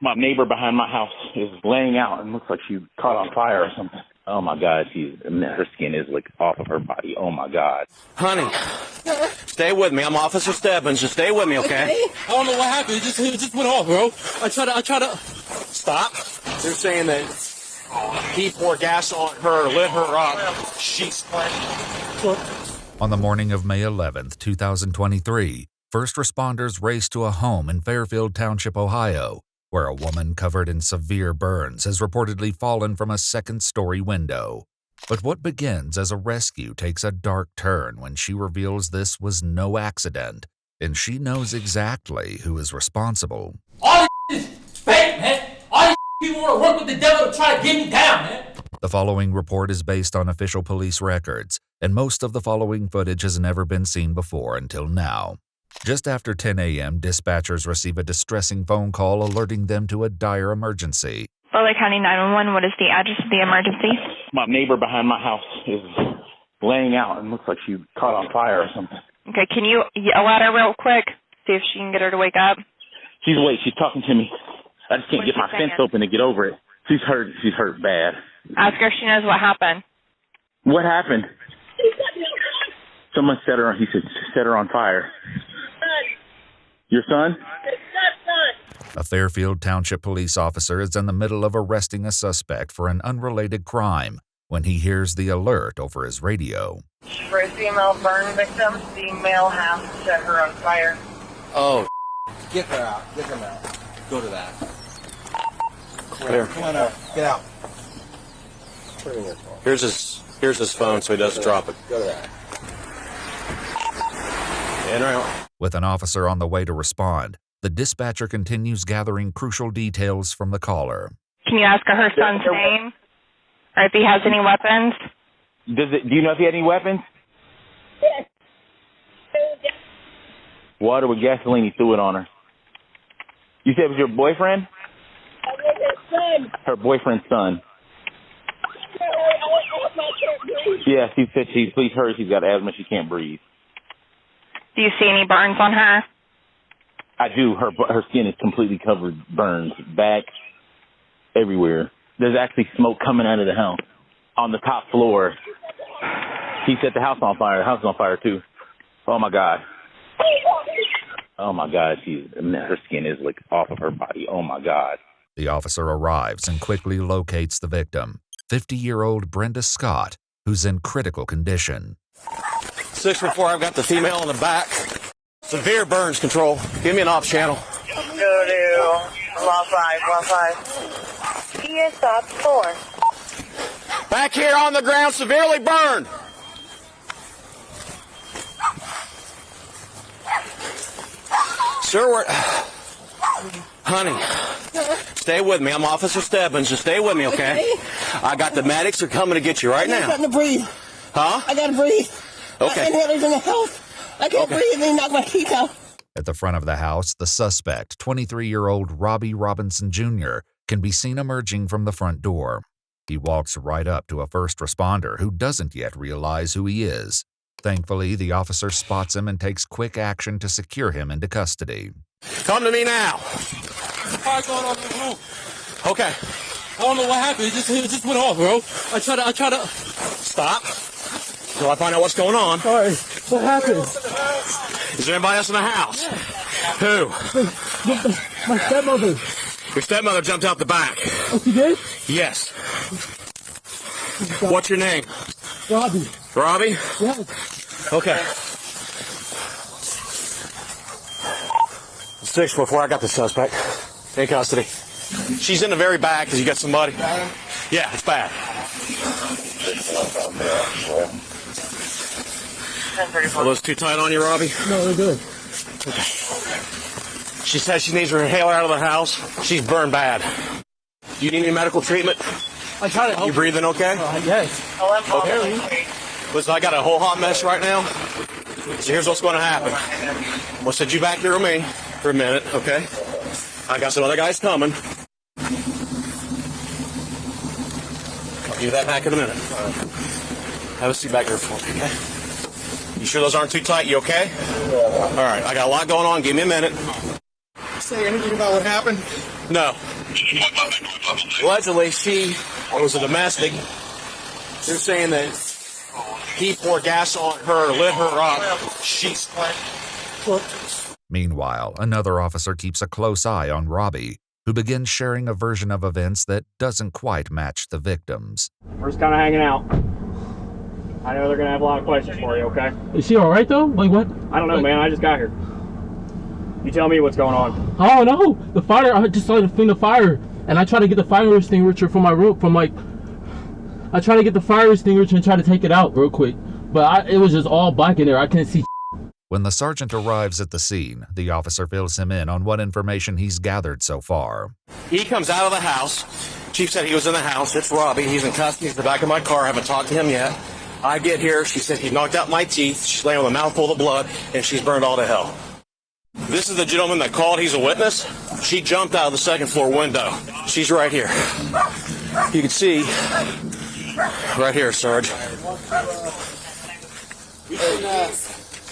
My neighbor behind my house is laying out and looks like she caught on fire or something. Oh my God, her skin is like off of her body. Oh my God. Honey, stay with me. I'm Officer Stebbins. Just stay with me, okay? I don't know what happened. It just went off, bro. I try to stop. They're saying that he poured gas on her, lit her up. She's On the morning of May 11th, 2023, first responders raced to a home in Fairfield Township, Ohio, where a woman covered in severe burns has reportedly fallen from a second-story window. But what begins as a rescue takes a dark turn when she reveals this was no accident, and she knows exactly who is responsible. All this is fake, man. All these people want to work with the devil to try to get me down, man. The following report is based on official police records, and most of the following footage has never been seen before until now. Just after 10 a.m., dispatchers receive a distressing phone call alerting them to a dire emergency. Butler County 911, what is the address of the emergency? My neighbor behind my house is laying out and looks like she caught on fire or something. Okay, can you yell at her real quick? See if she can get her to wake up. She's talking to me. I just can't get my fence open to get over it. She's hurt bad. Ask her if she knows what happened. What happened? Someone set her on fire. Your son? A Fairfield Township police officer is in the middle of arresting a suspect for an unrelated crime when he hears the alert over his radio. For a female burn victim, the male has set her on fire. Oh, get her out. Get her out. Go to that. Clear. Come on out. Get out. Here's his phone so he doesn't drop it. Go to that. In or out. With an officer on the way to respond, the dispatcher continues gathering crucial details from the caller. Can you ask her son's name? Or if he has any weapons? Do you know if he had any weapons? Yes. Water with gasoline, he threw it on her. You said it was your boyfriend? Son. Her boyfriend's son. Yes, he said she's hurt. She's got asthma. She can't breathe. Do you see any burns on her? I do. Her skin is completely covered, burns, back, everywhere. There's actually smoke coming out of the house on the top floor. He set the house on fire. The house is on fire too. Oh my God. Oh my God. Her skin is like off of her body. Oh my God. The officer arrives and quickly locates the victim, 50-year-old Brenda Scott, who's in critical condition. 614, I've got the female in the back. Severe burns control. Give me an off channel. Go to Law 5. Kia stop 4. Back here on the ground, severely burned. Sir, honey, stay with me. I'm Officer Stebbins. Just stay with me, okay? I got the medics are coming to get you right now. I got to breathe. Huh? I got to breathe. Okay. My inhaler's in the house. I can't breathe. They knock my teeth out. At the front of the house, the suspect, 23-year-old Robbie Robinson Jr., can be seen emerging from the front door. He walks right up to a first responder who doesn't yet realize who he is. Thankfully, the officer spots him and takes quick action to secure him into custody. Come to me now. There's a fire going on in the room. Okay. I don't know what happened. It just went off, bro. I try to stop till I find out what's going on. Sorry. What happened? Is there anybody else in the house? Yeah. Who? My stepmother. Your stepmother jumped out the back. Oh, she did? Yes. What's your name? Robbie. Robbie? Yes. Okay. 644, I got the suspect in custody. She's in the very back because you got somebody. Yeah, it's bad. Are those too tight on you, Robbie? No, they're good. Okay. She says she needs her inhaler out of the house. She's burned bad. Do you need any medical treatment? I try to help. You breathing okay? Yes. Okay. Listen, I got a whole hot mess right now. So here's what's going to happen. We'll set you back here with me for a minute, okay? I got some other guys coming. I'll give you that back in a minute. Have a seat back here for me, okay? You sure those aren't too tight? You okay? All right, I got a lot going on. Give me a minute. Say anything about what happened? No. Allegedly, she was a domestic. They're saying that he poured gas on her, lit her up. She's cooked. Meanwhile, another officer keeps a close eye on Robbie, who begins sharing a version of events that doesn't quite match the victim's. We're just kind of hanging out. I know they're going to have a lot of questions for you, okay? Is she all right though? Like what? I don't know, man. I just got here. You tell me what's going on. Oh no, the fire! I just saw the thing, the fire, and I tried to get the fire extinguisher from my room, I tried to get the fire extinguisher and try to take it out real quick, but it was just all black in there. I couldn't see. When the sergeant arrives at the scene, the officer fills him in on what information he's gathered so far. He comes out of the house. Chief said he was in the house. It's Robbie. He's in custody. He's in the back of my car. I haven't talked to him yet. I get here. She said he knocked out my teeth. She's laying with a mouthful of blood, and she's burned all to hell. This is the gentleman that called. He's a witness. She jumped out of the second floor window. She's right here. You can see right here, Sarge.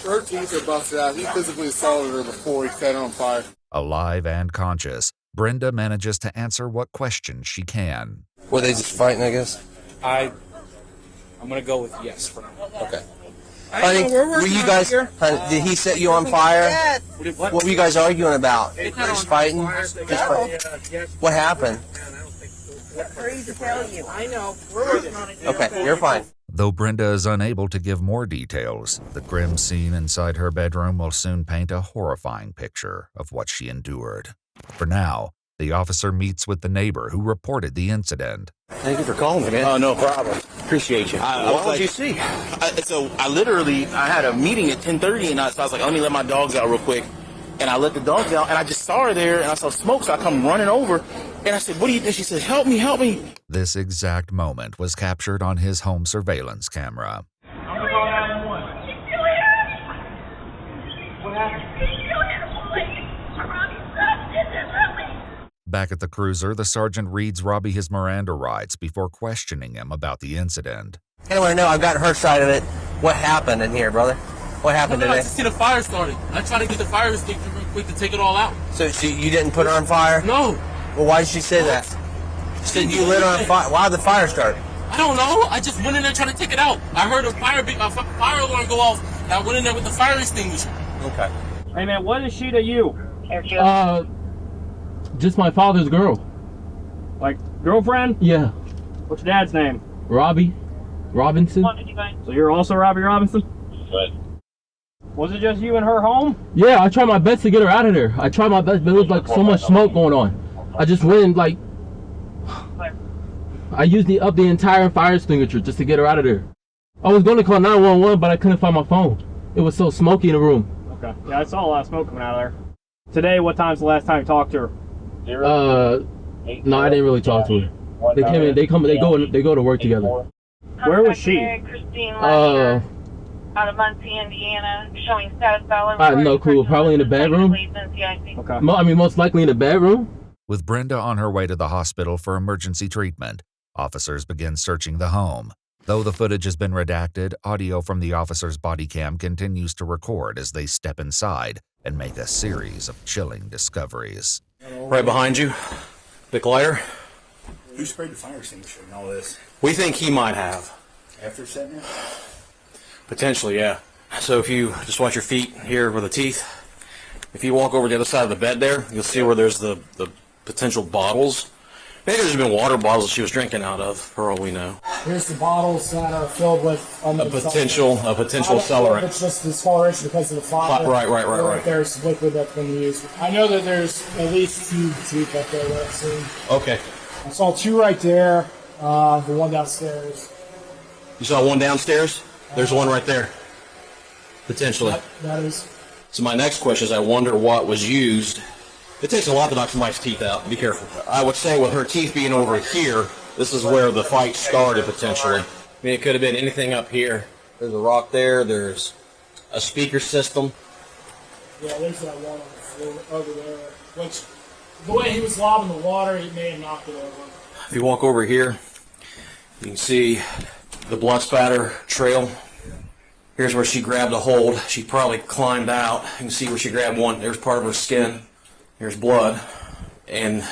Her teeth are busted out. He physically assaulted her before he set her on fire. Alive and conscious, Brenda manages to answer what questions she can. Were they just fighting, I guess? I'm going to go with yes for now. Okay. Honey, were you guys, did he set you on fire? What were you guys arguing about? Just fighting? What happened? Free to tell you. I know. We're working on it. Okay, you're fine. Though Brenda is unable to give more details, the grim scene inside her bedroom will soon paint a horrifying picture of what she endured. For now, the officer meets with the neighbor who reported the incident. Thank you for calling me, man. Oh, no problem. Appreciate you. What would you see? I had a meeting at 10:30, and so I was like, let me let my dogs out real quick. And I let the dogs out, and I just saw her there, and I saw smoke, so I come running over. And I said, what do you think? She said, help me, help me. This exact moment was captured on his home surveillance camera. Back at the cruiser, the sergeant reads Robbie his Miranda rights before questioning him about the incident. I want to know, I've got her side of it. What happened in here, brother? What happened today? I just see the fire started. I tried to get the fire extinguisher real quick to take it all out. So you didn't put her on fire? No. Well, why did she say that? She said you lit her on fire. Why did the fire start? I don't know. I just went in there trying to take it out. I heard a fire alarm go off, and I went in there with the fire extinguisher. Okay. Hey, man, what is she to you? Just my father's girl. Like, girlfriend? Yeah. What's your dad's name? Robbie Robinson. So you're also Robbie Robinson? Right. Was it just you and her home? Yeah, I tried my best to get her out of there. I tried my best, but it was like so much smoke going on. I just went and I used the entire fire extinguisher just to get her out of there. I was going to call 911, but I couldn't find my phone. It was so smoky in the room. Okay. Yeah, I saw a lot of smoke coming out of there. Today, what time's the last time you talked to her? No, I didn't really talk to her. They came in. They go to work together. Where was she? Christine Lester, out of Muncie, Indiana, showing status ballot. I have no clue. Probably in the bedroom. Okay. I mean, most likely in the bedroom. With Brenda on her way to the hospital for emergency treatment, officers begin searching the home. Though the footage has been redacted, audio from the officer's body cam continues to record as they step inside and make a series of chilling discoveries. Right behind you. Big lighter. Who sprayed the fire extinguisher and all this? We think he might have. After setting it? Potentially, yeah. So if you just watch your feet here where the teeth, if you walk over to the other side of the bed there, you'll see where there's the potential bottles. Maybe there's been water bottles she was drinking out of, for all we know. Here's the bottles that are filled with a potential accelerant. It's just discoloration because of the fire. Right. There's liquid that's been used. I know that there's at least 2 teeth up there that I've seen. Okay. I saw 2 right there. The one downstairs. You saw one downstairs? There's one right there. Potentially. That is. So my next question is, I wonder what was used. It takes a lot to knock somebody's teeth out. Be careful. I would say with her teeth being over here, this is where the fight started potentially. I mean, it could have been anything up here. There's a rock there. There's a speaker system. Yeah, there's that one on the floor over there. Which, the way he was lobbing the water, he may have knocked it over. If you walk over here, you can see the blood spatter trail. Here's where she grabbed a hold. She probably climbed out. You can see where she grabbed one. There's part of her skin. Here's blood. and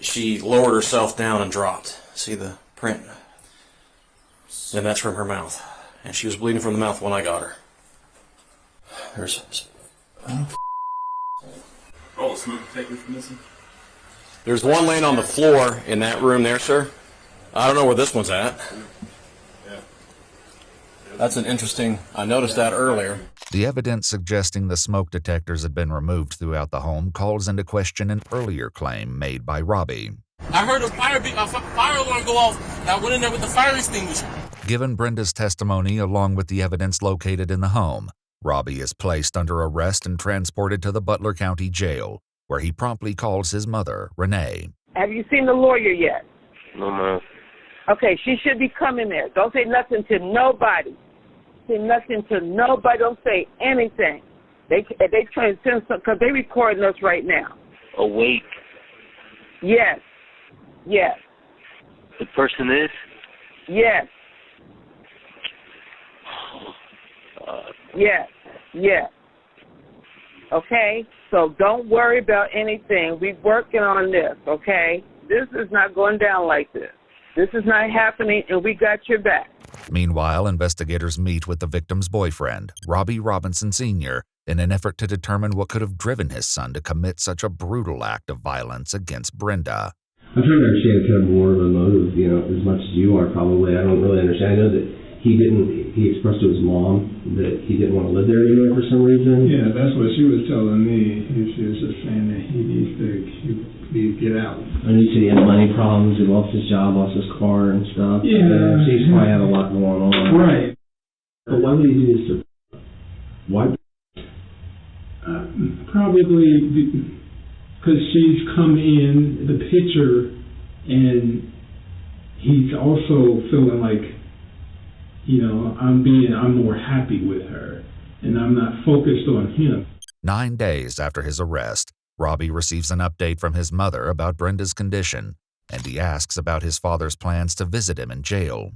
she lowered herself down and dropped. See the print? And that's from her mouth. And she was bleeding from the mouth when I got her. There's... Oh, smoke detectors missing? There's one laying on the floor in that room there, sir. I don't know where this one's at. Yeah. That's an interesting... I noticed that earlier. The evidence suggesting the smoke detectors had been removed throughout the home calls into question an earlier claim made by Robbie. I heard a fire alarm go off, and I went in there with the fire extinguisher. Given Brenda's testimony along with the evidence located in the home, Robbie is placed under arrest and transported to the Butler County Jail, where he promptly calls his mother, Renee. Have you seen the lawyer yet? No, ma'am. Okay, she should be coming there. Don't say nothing to nobody. Say nothing to nobody. Don't say anything. They trying to send some, because they recording us right now. Awake. Yes. Yes. The person is? Yes. Yes. Yes. Okay? So don't worry about anything. We're working on this, okay? This is not going down like this. This is not happening, and we got your back. Meanwhile, investigators meet with the victim's boyfriend, Robbie Robinson Sr., in an effort to determine what could have driven his son to commit such a brutal act of violence against Brenda. I'm trying to understand kind of more of the motive, as much as you are probably. I don't really understand. I know that he expressed to his mom that he didn't want to live there anymore for some reason. Yeah, that's what she was telling me. She was just saying that he needs to get out. And you see he had money problems. He lost his job, lost his car and stuff. Yeah. So he's probably had a lot going on. Right. But why would he do this to... Why? Probably because she's come in the picture and he's also feeling like, I'm more happy with her and I'm not focused on him. 9 days after his arrest, Robbie receives an update from his mother about Brenda's condition, and he asks about his father's plans to visit him in jail.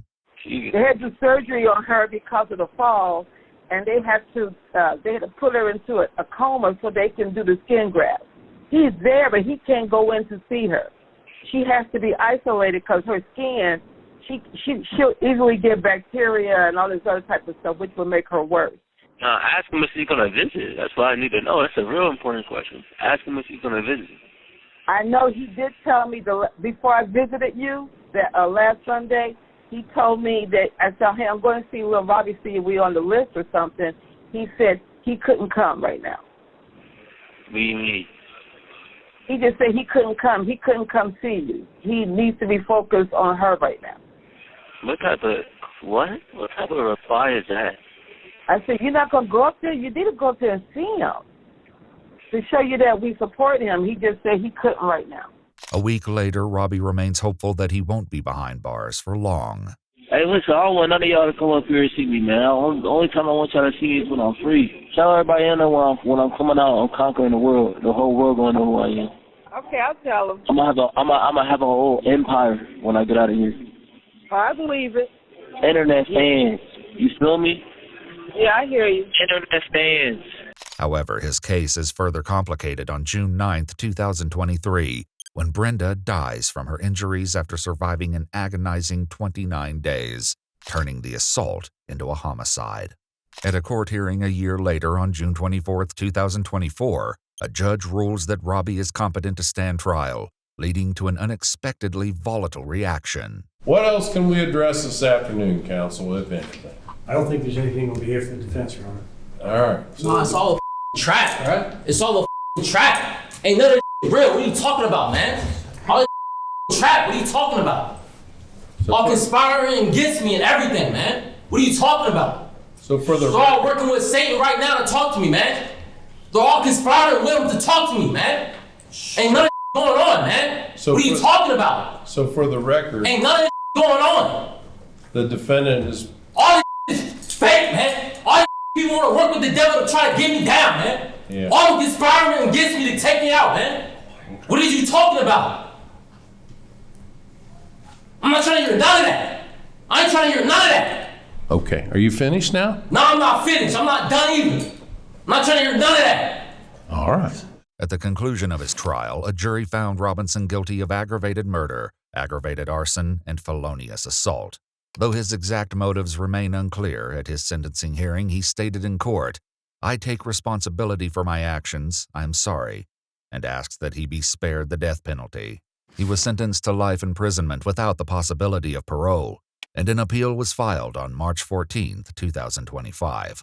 They had to do surgery on her because of the fall, and they had to put her into a coma so they can do the skin graft. He's there, but he can't go in to see her. She has to be isolated because her skin, she'll easily get bacteria and all this other type of stuff, which will make her worse. Ask him if he's going to visit. That's what I need to know. That's a real important question. Ask him if he's going to visit. I know he did tell me before I visited you that last Sunday. He told me that I said, "Hey, I'm going to see Will Robbie, see if we're on the list or something." He said he couldn't come right now. What do you mean? He just said he couldn't come. He couldn't come see you. He needs to be focused on her right now. What type of reply is that? I said, you're not going to go up there? You need to go up there and see him to show you that we support him. He just said he couldn't right now. A week later, Robbie remains hopeful that he won't be behind bars for long. Hey, listen, I don't want none of y'all to come up here and see me, man. The only time I want y'all to see me is when I'm free. Tell everybody I know when I'm coming out, I'm conquering the world. The whole world going to know who I am. Okay, I'll tell him. I'm gonna have a whole empire when I get out of here. I believe it. Internet fans, you feel me? Yeah, I hear you. Internet fans. However, his case is further complicated on June 9th, 2023, when Brenda dies from her injuries after surviving an agonizing 29 days, turning the assault into a homicide. At a court hearing a year later on June 24th, 2024, a judge rules that Robbie is competent to stand trial, leading to an unexpectedly volatile reaction. What else can we address this afternoon, counsel, if anything? I don't think there's anything on behalf of the defense, Your Honor. All right. Nah, it's all a trap, right? It's all a trap. Ain't none of this real. What are you talking about, man? All this trap. What are you talking about? All conspiring against me and everything, man. What are you talking about? So for the They're all working with Satan right now to talk to me, man. They're all conspiring with him to talk to me, man. Ain't none of going on, man. So what are you talking about? So for the record, ain't none of going on. The defendant is... All this is fake, man. All these people want to work with the devil to try to get me down, man. Yeah. All the conspiring against me to take me out, man. What are you talking about? I'm not trying to hear none of that. I ain't trying to hear none of that. Okay, are you finished now? No, I'm not finished. I'm not done either. I'm not trying to hear none of that. All right. At the conclusion of his trial, a jury found Robinson guilty of aggravated murder, aggravated arson, and felonious assault. Though his exact motives remain unclear, at his sentencing hearing he stated in court, "I take responsibility for my actions, I'm sorry," and asked that he be spared the death penalty. He was sentenced to life imprisonment without the possibility of parole, and an appeal was filed on March 14, 2025.